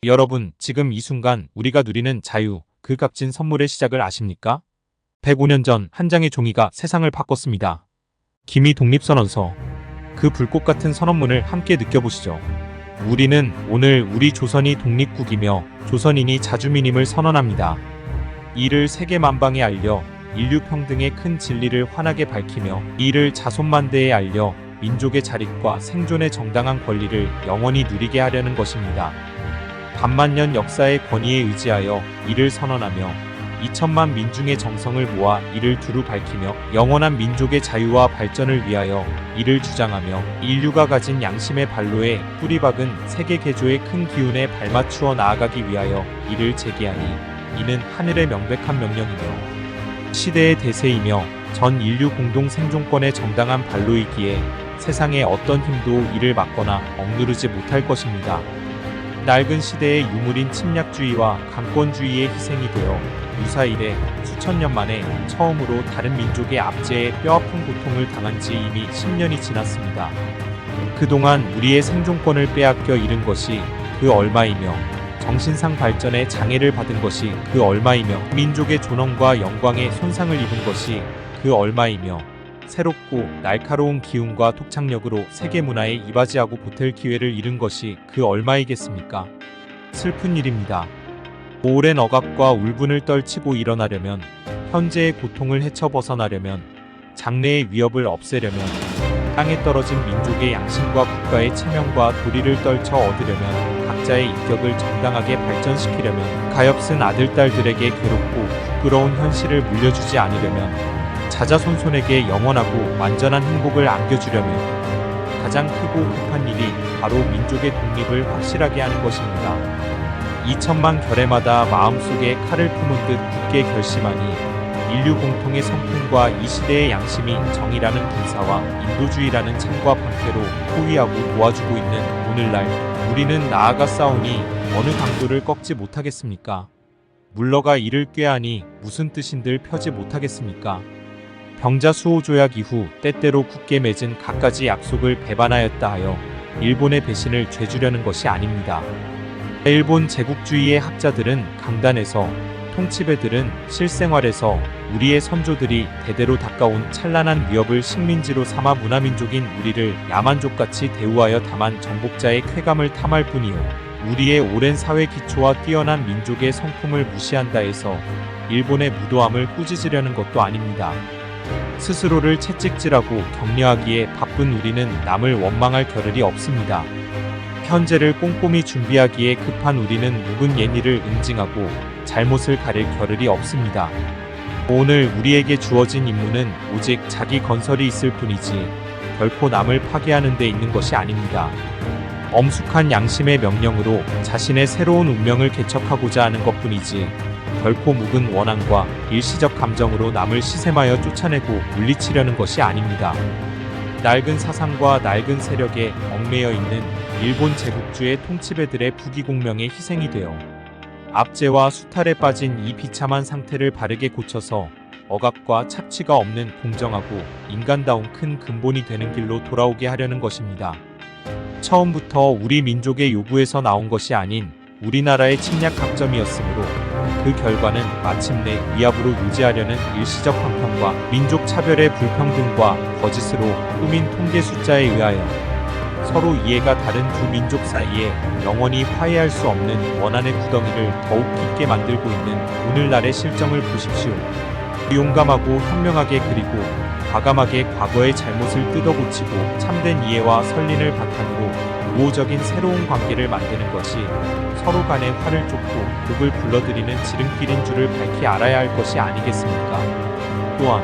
여러분, 지금 이 순간 우리가 누리는 자유, 그 값진 선물의 시작을 아십니까? 105년 전 한 장의 종이가 세상을 바꿨습니다. 기미 독립선언서. 그 불꽃 같은 선언문을 함께 느껴보시죠. 우리는 오늘 우리 조선이 독립국이며 조선인이 자주민임을 선언합니다. 이를 세계 만방에 알려 인류 평등의 큰 진리를 환하게 밝히며 이를 자손만대에 알려 민족의 자립과 생존의 정당한 권리를 영원히 누리게 하려는 것입니다. 반만년 역사의 권위에 의지하여 이를 선언하며 2천만 민중의 정성을 모아 이를 두루 밝히며 영원한 민족의 자유와 발전을 위하여 이를 주장하며 인류가 가진 양심의 발로에 뿌리박은 세계 개조의 큰 기운에 발맞추어 나아가기 위하여 이를 제기하니 이는 하늘의 명백한 명령이며 시대의 대세이며 전 인류 공동 생존권의 정당한 발로이기에 세상의 어떤 힘도 이를 막거나 억누르지 못할 것입니다. 낡은 시대의 유물인 침략주의와 강권주의의 희생이 되어 유사 이래 수천 년 만에 처음으로 다른 민족의 압제에 뼈아픈 고통을 당한 지 이미 10년이 지났습니다. 그동안 우리의 생존권을 빼앗겨 잃은 것이 그 얼마이며 정신상 발전에 장애를 받은 것이 그 얼마이며 민족의 존엄과 영광에 손상을 입은 것이 그 얼마이며 새롭고 날카로운 기운과 독창력으로 세계 문화에 이바지하고 보탤 기회를 잃은 것이 그 얼마이겠습니까? 슬픈 일입니다. 오랜 억압과 울분을 떨치고 일어나려면, 현재의 고통을 헤쳐 벗어나려면, 장래의 위협을 없애려면, 땅에 떨어진 민족의 양심과 국가의 체면과 도리를 떨쳐 얻으려면, 각자의 인격을 정당하게 발전시키려면, 가엾은 아들딸들에게 괴롭고 부끄러운 현실을 물려주지 않으려면, 자자손손에게 영원하고 완전한 행복을 안겨주려면 가장 크고 급한 일이 바로 민족의 독립을 확실하게 하는 것입니다. 2천만 결의마다 마음속에 칼을 품은 듯 굳게 결심하니 인류 공통의 성품과 이 시대의 양심이 정의라는 군사와 인도주의라는 창과 방패로 포위하고 도와주고 있는 오늘날 우리는 나아가 싸우니 어느 강도를 꺾지 못하겠습니까? 물러가 이를 꾀하니 무슨 뜻인들 펴지 못하겠습니까? 병자 수호 조약 이후 때때로 굳게 맺은 갖가지 약속을 배반하였다 하여 일본의 배신을 죄주려는 것이 아닙니다. 일본 제국주의의 학자들은 강단에서, 통치배들은 실생활에서 우리의 선조들이 대대로 닦아온 찬란한 위협을 식민지로 삼아 문화민족인 우리를 야만족같이 대우하여 담한 정복자의 쾌감을 탐할 뿐이요, 우리의 오랜 사회 기초와 뛰어난 민족의 성품을 무시한다 해서 일본의 무도함을 꾸짖으려는 것도 아닙니다. 스스로를 채찍질하고 격려하기에 바쁜 우리는 남을 원망할 겨를이 없습니다. 현재를 꼼꼼히 준비하기에 급한 우리는 묵은 예니를 응징하고 잘못을 가릴 겨를이 없습니다. 오늘 우리에게 주어진 임무는 오직 자기 건설이 있을 뿐이지 결코 남을 파괴하는 데 있는 것이 아닙니다. 엄숙한 양심의 명령으로 자신의 새로운 운명을 개척하고자 하는 것뿐이지 결코 묵은 원한과 일시적 감정으로 남을 시샘하여 쫓아내고 물리치려는 것이 아닙니다. 낡은 사상과 낡은 세력에 얽매여 있는 일본 제국주의 통치배들의 부귀공명에 희생이 되어 압제와 수탈에 빠진 이 비참한 상태를 바르게 고쳐서 억압과 착취가 없는 공정하고 인간다운 큰 근본이 되는 길로 돌아오게 하려는 것입니다. 처음부터 우리 민족의 요구에서 나온 것이 아닌 우리나라의 침략 강점이었으므로 그 결과는 마침내 위압으로 유지하려는 일시적 방편과 민족 차별의 불평등과 거짓으로 꾸민 통계 숫자에 의하여 서로 이해가 다른 두 민족 사이에 영원히 화해할 수 없는 원한의 구덩이를 더욱 깊게 만들고 있는 오늘날의 실정을 보십시오. 용감하고 현명하게 그리고 과감하게 과거의 잘못을 뜯어고치고 참된 이해와 설린을 바탕으로 우호적인 새로운 관계를 만드는 것이 서로 간의 화를 쫓고 독을 불러들이는 지름길인 줄을 밝히 알아야 할 것이 아니겠습니까? 또한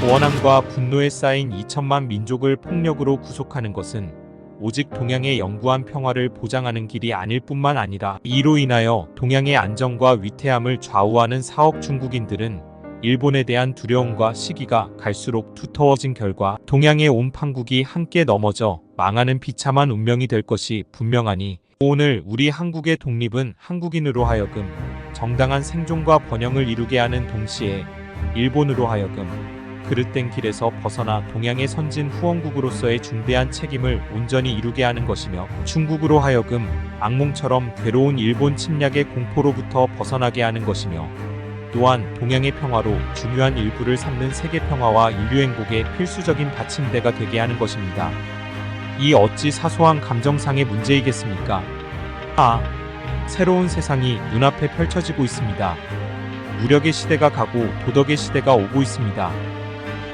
원한과 분노에 쌓인 2천만 민족을 폭력으로 구속하는 것은 오직 동양의 영구한 평화를 보장하는 길이 아닐 뿐만 아니라 이로 인하여 동양의 안정과 위태함을 좌우하는 사억 중국인들은 일본에 대한 두려움과 시기가 갈수록 두터워진 결과 동양의 온 판국이 함께 넘어져 망하는 비참한 운명이 될 것이 분명하니 오늘 우리 한국의 독립은 한국인으로 하여금 정당한 생존과 번영을 이루게 하는 동시에 일본으로 하여금 그릇된 길에서 벗어나 동양의 선진 후원국으로서의 중대한 책임을 온전히 이루게 하는 것이며 중국으로 하여금 악몽처럼 괴로운 일본 침략의 공포로부터 벗어나게 하는 것이며 또한 동양의 평화로 중요한 일부를 삼는 세계 평화와 인류 행복의 필수적인 받침대가 되게 하는 것입니다. 이 어찌 사소한 감정상의 문제이겠습니까? 새로운 세상이 눈앞에 펼쳐지고 있습니다. 무력의 시대가 가고 도덕의 시대가 오고 있습니다.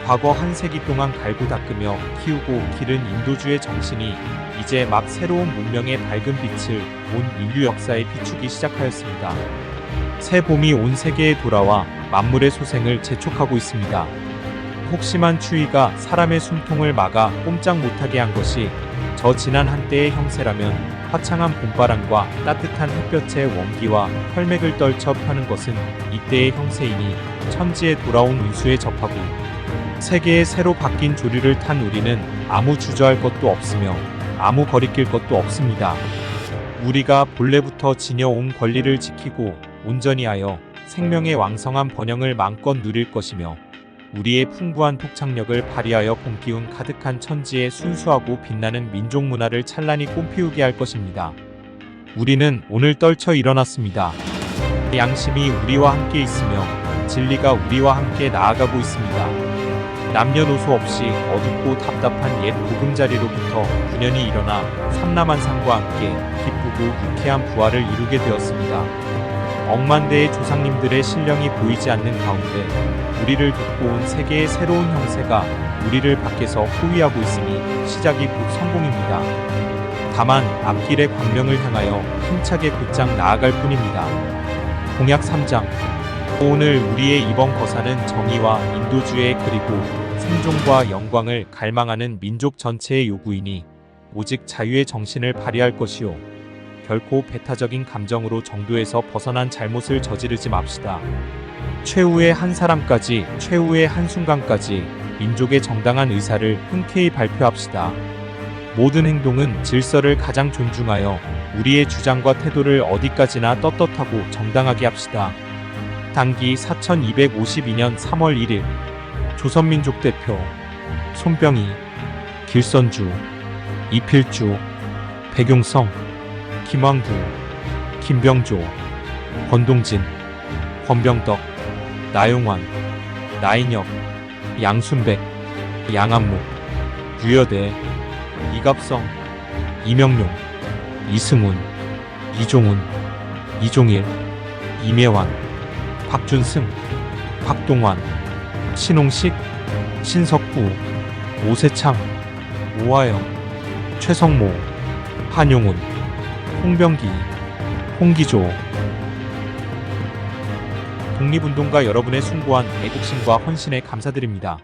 과거 한 세기 동안 갈고 닦으며 키우고 기른 인도주의 정신이 이제 막 새로운 문명의 밝은 빛을 온 인류 역사에 비추기 시작하였습니다. 새 봄이 온 세계에 돌아와 만물의 소생을 재촉하고 있습니다. 혹심한 추위가 사람의 숨통을 막아 꼼짝 못하게 한 것이 저 지난 한때의 형세라면 화창한 봄바람과 따뜻한 햇볕의 원기와 혈맥을 떨쳐 펴는 것은 이때의 형세이니 천지에 돌아온 운수에 접하고 세계에 새로 바뀐 조류를 탄 우리는 아무 주저할 것도 없으며 아무 거리낄 것도 없습니다. 우리가 본래부터 지녀온 권리를 지키고 온전히 하여 생명의 왕성한 번영을 마음껏 누릴 것이며 우리의 풍부한 독창력을 발휘하여 봄기운 가득한 천지에 순수하고 빛나는 민족 문화를 찬란히 꽃피우게 할 것입니다. 우리는 오늘 떨쳐 일어났습니다. 양심이 우리와 함께 있으며 진리가 우리와 함께 나아가고 있습니다. 남녀노소 없이 어둡고 답답한 옛 보금자리로부터 9년이 일어나 삼라만상과 함께 기쁘고 유쾌한 부활을 이루게 되었습니다. 억만대의 조상님들의 신령이 보이지 않는 가운데 우리를 돕고 온 세계의 새로운 형세가 우리를 밖에서 호위하고 있으니 시작이 곧 성공입니다. 다만 앞길의 광명을 향하여 힘차게 곧장 나아갈 뿐입니다. 공약 3장. 오늘 우리의 이번 거사는 정의와 인도주의 그리고 생존과 영광을 갈망하는 민족 전체의 요구이니 오직 자유의 정신을 발휘할 것이요 결코 배타적인 감정으로 정도에서 벗어난 잘못을 저지르지 맙시다. 최후의 한 사람까지 최후의 한순간까지 민족의 정당한 의사를 흔쾌히 발표합시다. 모든 행동은 질서를 가장 존중하여 우리의 주장과 태도를 어디까지나 떳떳하고 정당하게 합시다. 단기 4252년 3월 1일 조선민족 대표 손병희, 길선주, 이필주, 백용성, 김왕두, 김병조, 권동진, 권병덕, 나용환, 나인혁, 양순백, 양안목, 유여대, 이갑성, 이명룡, 이승훈, 이종훈, 이종일, 이매환, 박준승, 박동환, 신홍식, 신석구, 오세창, 오하영, 최성모, 한용운, 홍병기, 홍기조. 독립운동가 여러분의 숭고한 애국심과 헌신에 감사드립니다.